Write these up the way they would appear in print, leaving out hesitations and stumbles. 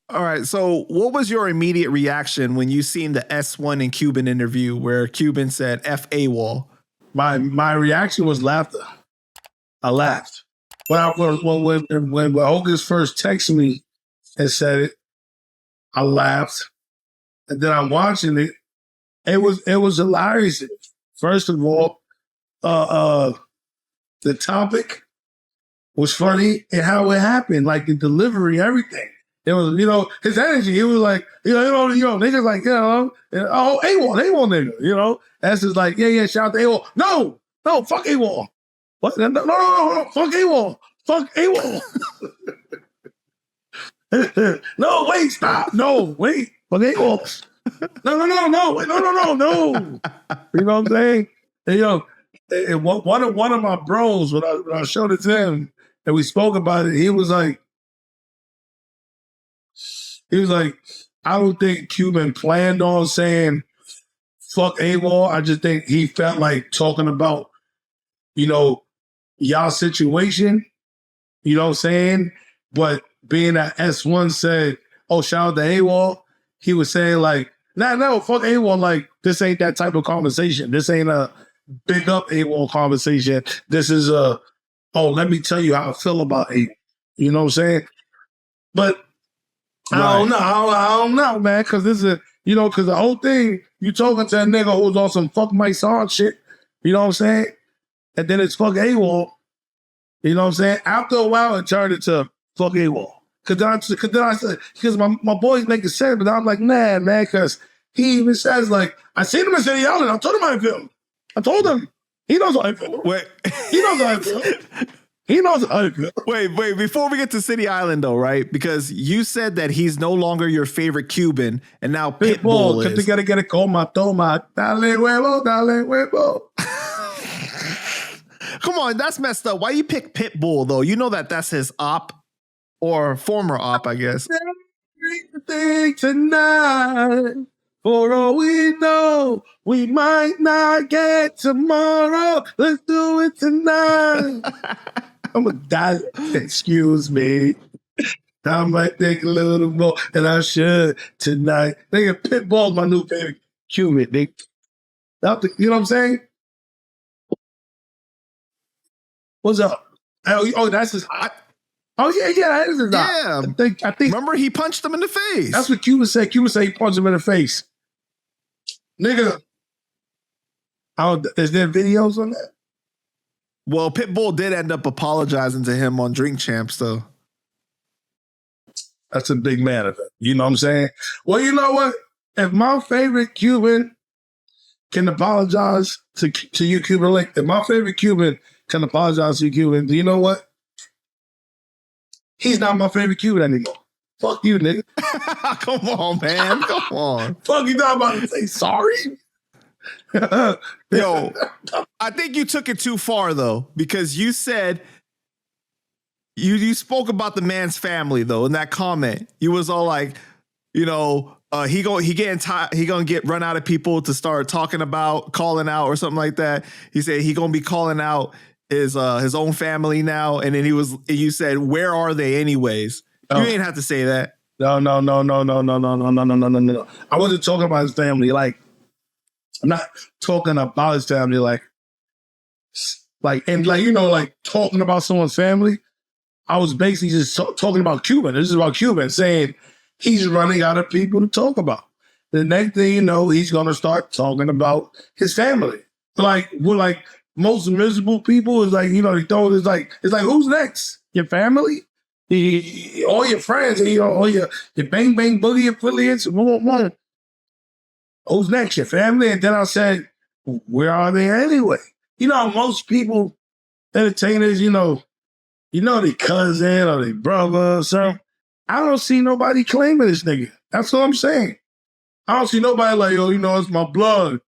All right, so what was your immediate reaction when you seen the S1 and Cuban interview where Cuban said F Awall? My reaction was laughter. I laughed. When Hogan's first texted me and said it, I laughed. And then I'm watching it. It was hilarious. First of all, the topic was funny and how it happened, like the delivery, everything. It was, his energy. He was like, niggas like, Awall nigga, That's just like, yeah, shout out to Awall. No, fuck Awall. What? No, fuck Awall. Fuck Awall. No, wait, stop. No, wait. Fuck Awall. No. Wait, no. You know what I'm saying? And, one of my bros, when I showed it to him and we spoke about it, he was like, I don't think Cuban planned on saying fuck Awall. I just think he felt like talking about, y'all situation, you know what I'm saying? But being that S1 said, oh, shout out to Awall, he was saying like, no, fuck Awall. Like, this ain't that type of conversation. This ain't a big up Awall conversation. This is let me tell you how I feel about A. You know what I'm saying? But I don't know, man, because this is, because the whole thing, you talking to a nigga who's on some fuck my son shit, you know what I'm saying? And then it's fuck Awall, you know what I'm saying? After a while, it turned into fuck Awall. Because my boys make it sense, but I'm like, nah, man, because he even says, like, I seen him in City Island. I told him how I feel. I told him. He knows how I feel. Wait. He knows how I feel. He knows how I feel. Wait, before we get to City Island, though, right? Because you said that he's no longer your favorite Cuban, and now Pitbull is. Toma, dale huevo. Come on, that's messed up. Why you pick Pitbull, though? You know that's his op, or former op, I guess. Everything tonight. For all we know, we might not get tomorrow. Let's do it tonight. I'm gonna die. Excuse me. I might think a little more than I should tonight. Nigga, Pitbull's my new favorite Cuban, nigga. You know what I'm saying? What's up? Oh, that's his. Oh yeah, that is his. Yeah, I think. Remember, he punched him in the face. That's what Cuban said. Cuban said he punched him in the face. Nigga, is there videos on that? Well, Pitbull did end up apologizing to him on Drink Champs, though. That's a big man of it. You know what I'm saying? Well, you know what? If my favorite Cuban can apologize to you, Cuban Link, if my favorite Cuban can apologize to you, Cuban, do you know what? He's not my favorite Cuban anymore. Fuck you, nigga. Come on, man. Come on. Fuck, you not about to say sorry? Yo, I think you took it too far, though, because you said you spoke about the man's family, though, in that comment. You was all like, he gonna get run out of people to start talking about calling out or something like that. He said he gonna be calling out his own family now, and then you said, where are they anyways? You ain't have to say that. No. I wasn't talking about his family. Like, I'm not talking about his family. Like talking about someone's family. I was basically just talking about Cuban. This is about Cuban, saying he's running out of people to talk about. The next thing you know, he's gonna start talking about his family. Like, we're like most miserable people is like, he throw it, it's like who's next? Your family? All your friends, all your bang bang boogie affiliates. Who's next? Your family? And then I said, where are they anyway? Most people, entertainers, their cousin or their brother or something. I don't see nobody claiming this nigga. That's what I'm saying. I don't see nobody like, it's my blood.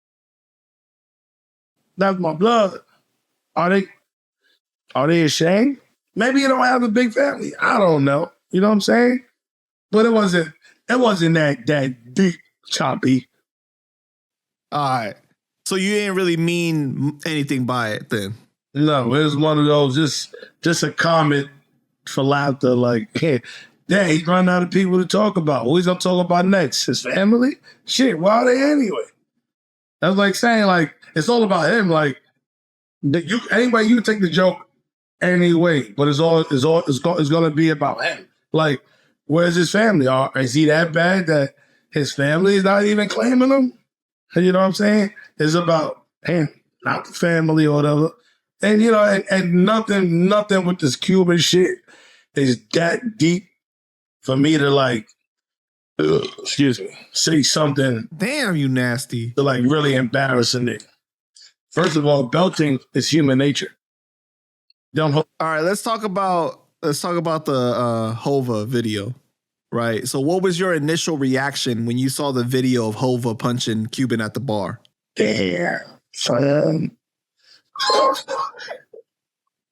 That's my blood. Are they ashamed? Maybe you don't have a big family. I don't know. You know what I'm saying? But it wasn't that deep, choppy. All right. So you didn't really mean anything by it then? No, it was one of those, just a comment for laughter. Like, yeah, he's running out of people to talk about. Who he's gonna talk about next? His family? Shit, why are they anyway? That's like saying, like, it's all about him. Like, anybody, you can take the joke anyway, but it's gonna be about him. Like, where's his family? Is he that bad that his family is not even claiming him? You know what I'm saying? It's about him, not the family or whatever. And you know, and nothing with this Cuban shit is that deep for me to like, excuse me, say something. Damn, you nasty. To like really embarrassing it. First of all, belting is human nature. All right, let's talk about the Hova video, right? So, what was your initial reaction when you saw the video of Hova punching Cuban at the bar? Damn, son.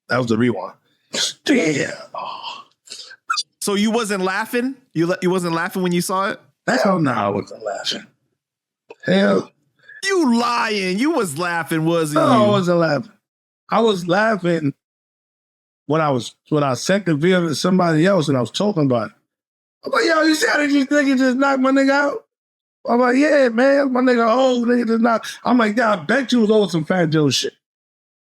That was the rewind. Damn. So you wasn't laughing? You wasn't laughing when you saw it? Hell no, I wasn't laughing. Hell. You lying. You was laughing, wasn't you? No, I wasn't laughing. I was laughing when I sent the video to somebody else and I was talking about it. I'm like, yo, you see how this nigga just knocked my nigga out? I'm like, yeah, man, my nigga, nigga just knocked. I'm like, yeah, I bet you was over some Fat Joe shit.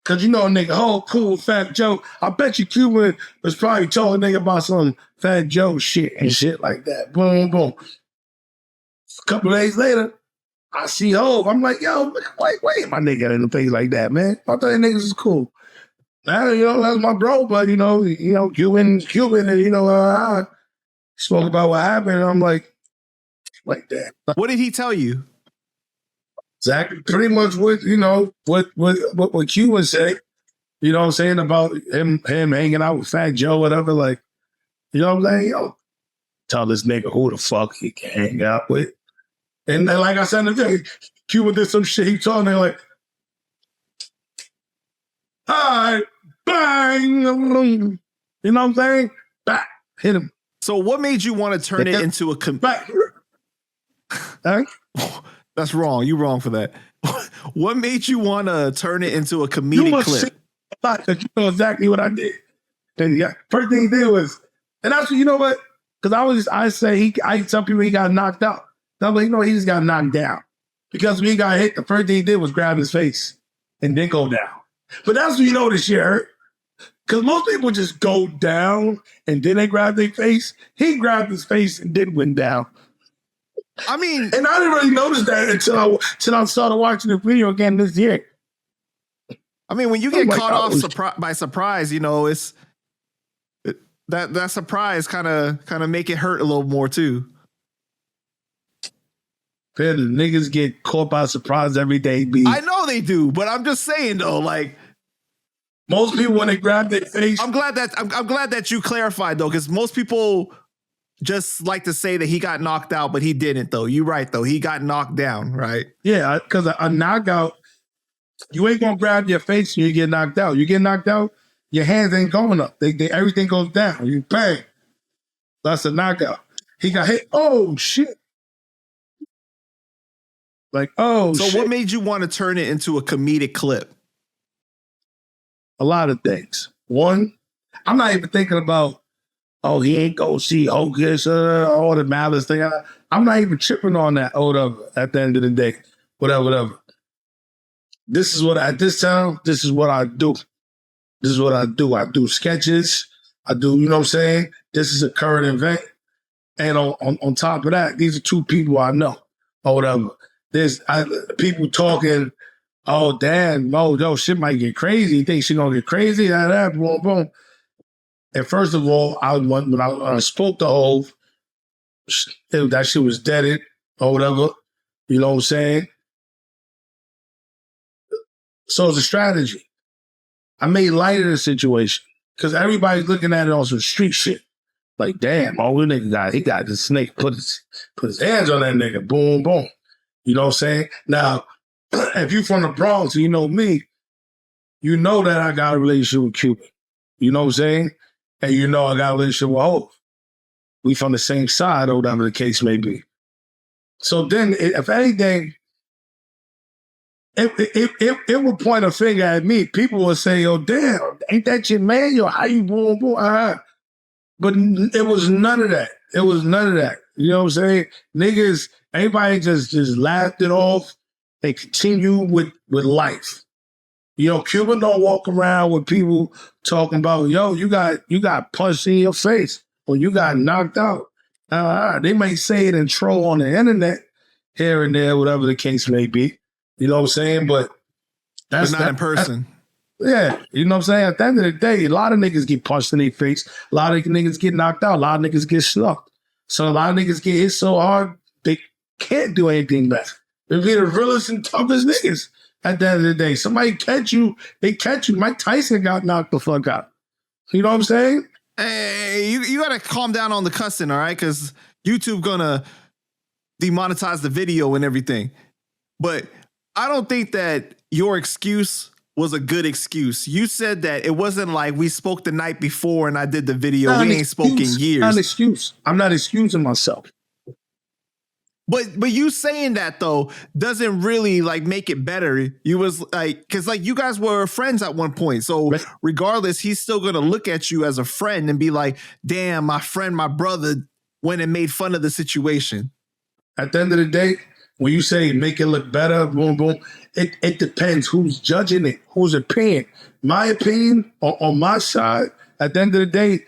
Cause you know a nigga, cool, Fat Joe. I bet you Cuban was probably talking nigga about some Fat Joe shit and shit like that. Boom, boom. A couple of days later, I see Hov. I'm like, yo, wait, my nigga in the face like that, man. I thought that niggas was cool. Now, you know, that's my bro, but you know, Cuban, and you know, I spoke about what happened, and I'm like that. What did he tell you? Exactly, pretty much what Cuban said. You know what I'm saying about him hanging out with Fat Joe, whatever. Like, you know what I'm saying? Yo, tell this nigga who the fuck he can hang out with. And like I said in the video, Cuban did some shit. He told me like, all right, bang. You know what I'm saying? Back, hit him. So what made you want to turn it into a back? That's wrong. You wrong for that. What made you want to turn it into a comedic clip? That you know exactly what I did. And yeah, first thing he did was, and that's what, you know what? Because I tell people he got knocked out. I'm like, no, he just got knocked down. Because when he got hit, the first thing he did was grab his face and then go down. But that's when you know this shit hurt. Because most people just go down and then they grab their face. He grabbed his face and then went down. I mean, and I didn't really notice that until I started watching the video again this year. I mean, when you get caught off by surprise, you know, that surprise kind of make it hurt a little more too. The niggas get caught by surprise every day. I know they do, but I'm just saying though, like most people when they grab their face. I'm glad that you clarified though, because most people just like to say that he got knocked out, but he didn't though. You're right though, he got knocked down, right? Yeah, because a knockout, you ain't gonna grab your face when you get knocked out. You get knocked out, your hands ain't going up. They everything goes down. You bang. That's a knockout. He got hit. Oh shit. Like, oh, so shit. What made you want to turn it into a comedic clip? A lot of things. One, I'm not even thinking about, he ain't go see Hocus, all the malice thing. I'm not even tripping on that or whatever at the end of the day. Whatever. This is what I do. This is what I do. I do sketches. I do, you know what I'm saying? This is a current event. And on top of that, these are two people I know or whatever. There's people talking, oh, damn, yo, shit might get crazy. You think she gonna get crazy? Boom, boom. And first of all, when I spoke to Hov, that shit was deaded or whatever. You know what I'm saying? So it's a strategy. I made light of the situation because everybody's looking at it on some street shit. Like, damn, all the nigga he got the snake, put his hands on that nigga, boom, boom. You know what I'm saying? Now, if you from the Bronx and you know me, you know that I got a relationship with Cuban. You know what I'm saying? And you know I got a relationship with Hov. We from the same side or whatever the case may be. So then, if anything, it would point a finger at me. People would say, yo, damn, ain't that your man? Yo, how you boom, boom? But it was none of that. It was none of that. You know what I'm saying? Niggas, everybody just laughed it off. They continue with life. You know, Cuban don't walk around with people talking about, yo, you got punched in your face or you got knocked out. They may say it and troll on the internet here and there, whatever the case may be. You know what I'm saying? But that's not in person. Yeah, you know what I'm saying? At the end of the day, a lot of niggas get punched in their face. A lot of niggas get knocked out. A lot of niggas get slugged. So a lot of niggas get hit so hard, they can't do anything back. They be the realest and toughest niggas at the end of the day. Somebody catch you, they catch you. Mike Tyson got knocked the fuck out. You know what I'm saying? Hey, you got to calm down on the cussing, all right? Because YouTube going to demonetize the video and everything. But I don't think that your excuse was a good excuse. You said that it wasn't like we spoke the night before and I did the video. We ain't spoken years. Not an excuse. I'm not excusing myself. But you saying that though doesn't really like make it better. You was like, because like you guys were friends at one point. So regardless, he's still gonna look at you as a friend and be like, damn, my friend, my brother went and made fun of the situation. At the end of the day, when you say make it look better, boom, boom, it depends who's judging it, whose opinion. My opinion on my side, at the end of the day,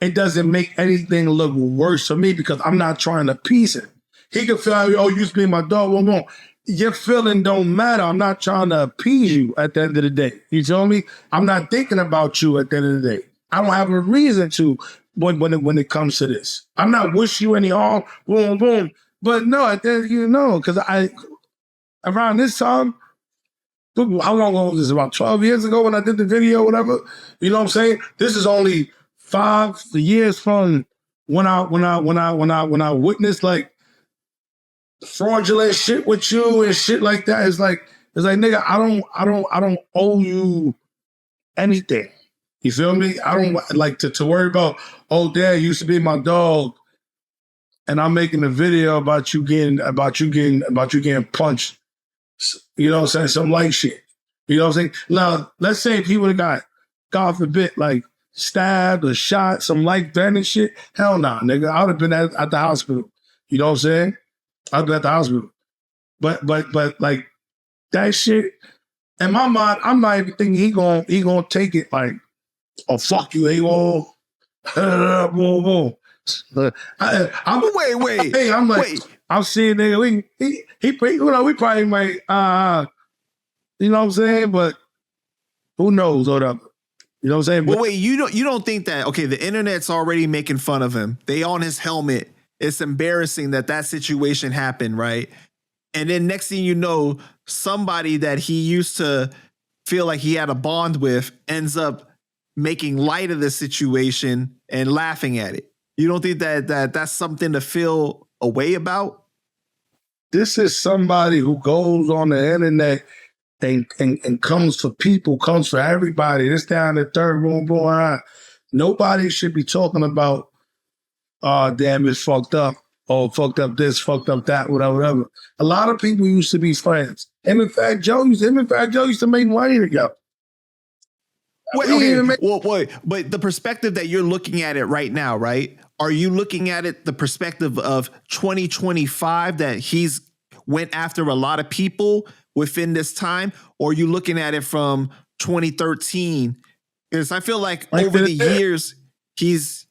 it doesn't make anything look worse for me because I'm not trying to appease it. He can feel, oh, you used to be my dog, boom, boom. Your feeling don't matter. I'm not trying to appease you at the end of the day. You feel me? I'm not thinking about you at the end of the day. I don't have a reason to when it comes to this. I'm not wish you any harm, boom, boom. But no, because around this time, how long ago was this? About 12 years ago when I did the video, whatever. You know what I'm saying? This is only 5 years from when I witnessed like fraudulent shit with you and shit like that. It's like nigga, I don't owe you anything. You feel me? I don't like to worry about, oh, dad used to be my dog. And I'm making a video about you getting punched. You know what I'm saying? Some light shit. You know what I'm saying? Now, let's say if he would have got, God forbid, like stabbed or shot, some light that shit. Hell nah, nigga. I would have been at the hospital. You know what I'm saying? I'd been at the hospital. But like that shit, in my mind, I'm not even thinking he gonna take it like, oh fuck you, Awall. Boom, boom. I'm wait. Hey, I'm like, wait. I'm seeing nigga. We probably might, you know what I'm saying? But who knows? Whatever. You know what I'm saying? But wait, you don't think that? Okay, the internet's already making fun of him. They on his helmet. It's embarrassing that situation happened, right? And then next thing you know, somebody that he used to feel like he had a bond with ends up making light of the situation and laughing at it. You don't think that that's something to feel a way about? This is somebody who goes on the internet and comes for people, comes for everybody. This down the third room, boy. Nobody should be talking about, damn, it's fucked up. Oh, fucked up this, fucked up that, whatever. A lot of people used to be friends. Him and Fat Joe used to make money together. Wait, but the perspective that you're looking at it right now, right? Are you looking at it the perspective of 2025 that he's went after a lot of people within this time? Or are you looking at it from 2013? Because I feel like over the years, it's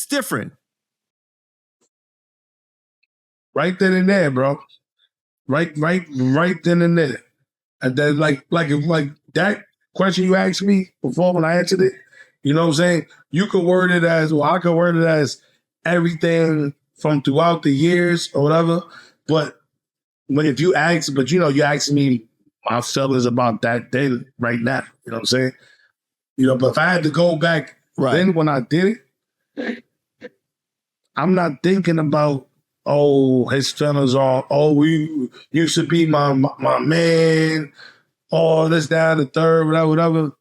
different. Right then and there, bro. Right then and there. And then like that question you asked me before when I answered it, you know what I'm saying? You could word it as, or I could word it as everything from throughout the years or whatever. But if you ask, you ask me my feelings about that day right now. You know what I'm saying? You know, but if I had to go back then when I did it, I'm not thinking about, oh, his feelings are, oh, we used to be my man, oh, this, that, the third, whatever.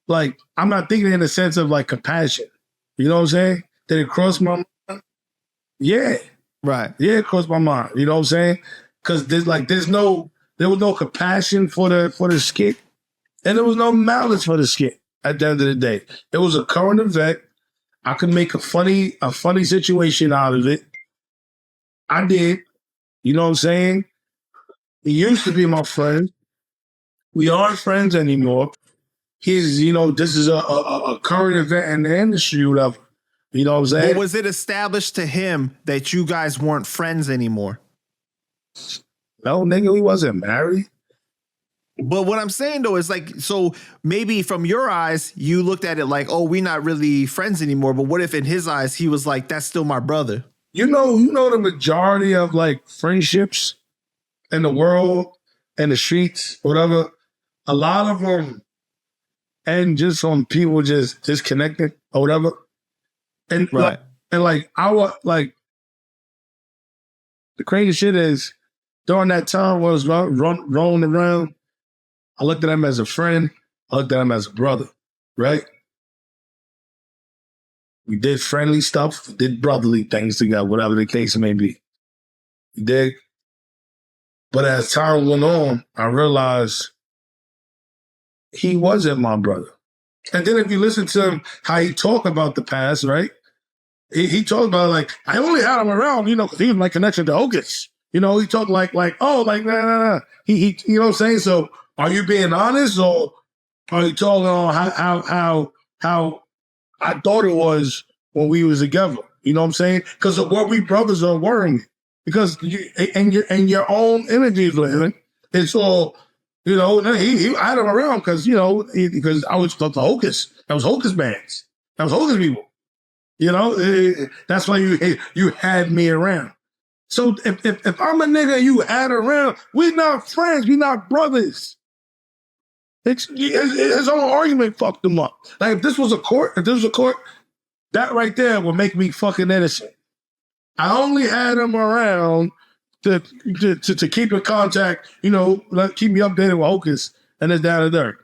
Like, I'm not thinking in the sense of like compassion. You know what I'm saying? Did it cross my mind? Yeah. Right. Yeah, it crossed my mind. You know what I'm saying? Because there was no compassion for the skit. And there was no malice for the skit. at the end of the day. It was a current event. I could make a funny situation out of it. I did. You know what I'm saying? He used to be my friend. We aren't friends anymore. This is a current event in the industry, whatever. You know what I'm saying? But was it established to him that you guys weren't friends anymore? No, nigga, we wasn't married. But what I'm saying though is like, so maybe from your eyes, you looked at it like, oh, we're not really friends anymore. But what if in his eyes, he was like, that's still my brother? You know the majority of like friendships in the world and the streets, whatever, a lot of them end just on people just disconnected or whatever. And right. The crazy shit is during that time when I was rolling around, I looked at him as a friend. I looked at him as a brother, right? We did friendly stuff, did brotherly things together, whatever the case may be. We did. But as time went on, I realized he wasn't my brother. And then if you listen to him, how he talked about the past, right? He talked about like, I only had him around, because he was my connection to Hocus. He talked like, nah. He, you know what I'm saying? So are you being honest or are you talking on how I thought it was when we was together? You know what I'm saying? Because of what we brothers are worrying. Because your own energies, living, it's all, he I had him around because, because I was the Hocus. That was Hocus bands. That was Hocus people. That's why you had me around. So if I'm a nigga you had around, we not friends, we not brothers. His own argument fucked him up. Like if this was a court, that right there would make me fucking innocent. I only had him around to keep in contact, keep me updated with Hocus and this, that, and there.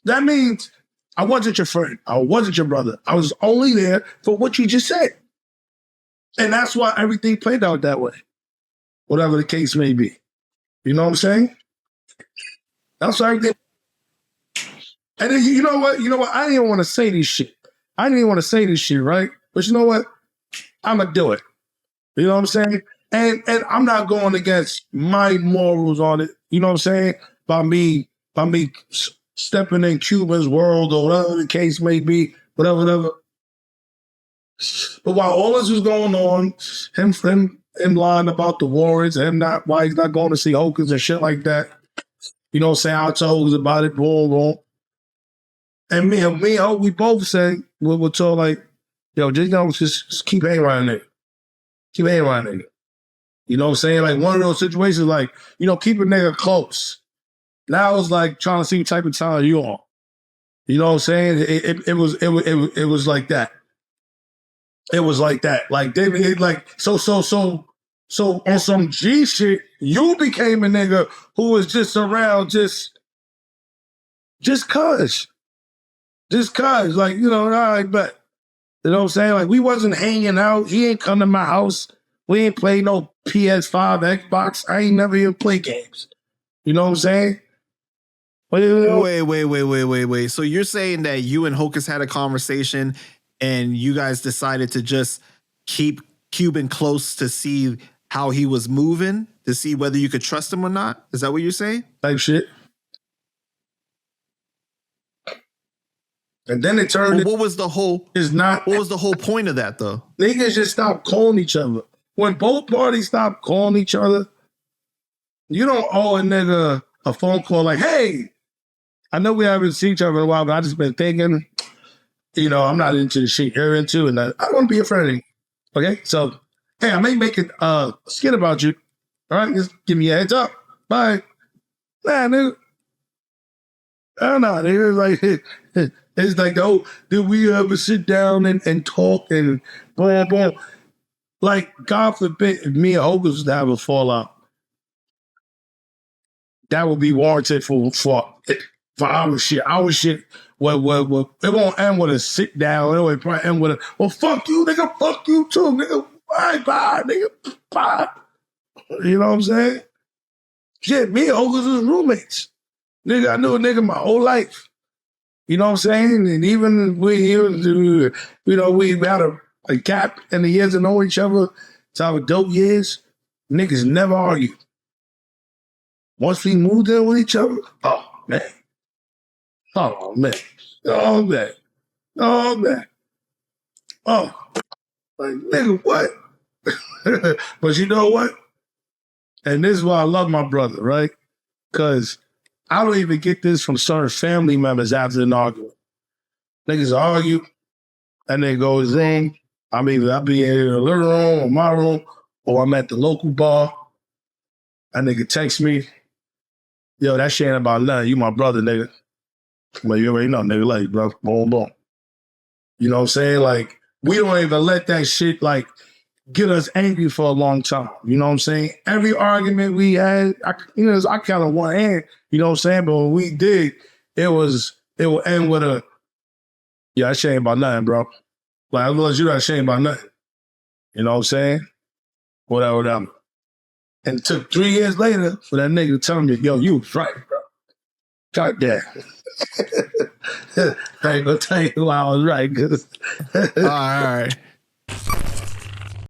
That means I wasn't your friend. I wasn't your brother. I was only there for what you just said. And that's why everything played out that way. Whatever the case may be. You know what I'm saying? That's why everything. And then you know what? I didn't even want to say this shit. Right? But you know what? I'm going to do it. You know what I'm saying? And I'm not going against my morals on it. You know what I'm saying? By me stepping in Cuban's world or whatever the case may be, whatever. But while all this was going on, him lying about the Warrants, why he's not going to see Hocus and shit like that. You know what I'm saying? I told us about it, boom. And me and we both said, we're told like, yo, just keep hanging around there. Keep hanging around there. You know what I'm saying? Like one of those situations, like, keep a nigga close. Now it's like trying to see what type of time you on. You know what I'm saying? It was like that. It was like that. Like David, so on some G shit, you became a nigga who was just around just cause. Just cause. Like, all right, but you know what I'm saying? Like we wasn't hanging out. He ain't come to my house. We ain't play no PS5, Xbox. I ain't never even play games. You know what I'm saying? Wait. So you're saying that you and Hocus had a conversation and you guys decided to just keep Cuban close to see how he was moving, to see whether you could trust him or not? Is that what you're saying? Type shit. And then it turned. What was the whole point of that though? Niggas just stopped calling each other. When both parties stop calling each other, you don't owe a nigga a phone call like, hey, I know we haven't seen each other in a while, but I just been thinking, I'm not into the shit you're into, and I don't want to be a friend of you. Okay? So, hey, I may make a skit about you. All right? Just give me a heads up. Bye. Nah, nigga. I don't know, nigga. It's like, oh, did we ever sit down and talk and blah, blah. Like, God forbid, if me and Hocus was to have a fallout, that would be warranted for our shit. Our shit, well, it won't end with a sit down. It would probably end with a, well, fuck you, nigga, fuck you too, nigga. Bye, nigga, bye. You know what I'm saying? Shit, me and Hocus was roommates. Nigga, I knew a nigga my whole life. You know what I'm saying? And even we had a gap in the years to know each other. It's our dope years. Niggas never argue. Once we moved in with each other, oh man. Oh man. Oh man. Oh man. Oh. Like, nigga, what? But you know what? And this is why I love my brother, right? Because I don't even get this from certain family members after an argument. Niggas argue, and they goes in. I'll be in the living room or my room, or I'm at the local bar. A nigga text me, yo, that shit ain't about nothing. You my brother, nigga. Well, you already know, nigga, like, bro, boom, boom. You know what I'm saying? Like, we don't even let that shit, like, get us angry for a long time. You know what I'm saying? Every argument we had, I count on one hand, you know what I'm saying? But when we did, it will end with a, yeah, that shit ain't about nothing, bro. Like, I realize you that shit ain't about nothing. You know what I'm saying? Whatever. And it took 3 years later for that nigga to tell me, yo, you was right, bro. God damn. I ain't gonna tell you why I was right. All right.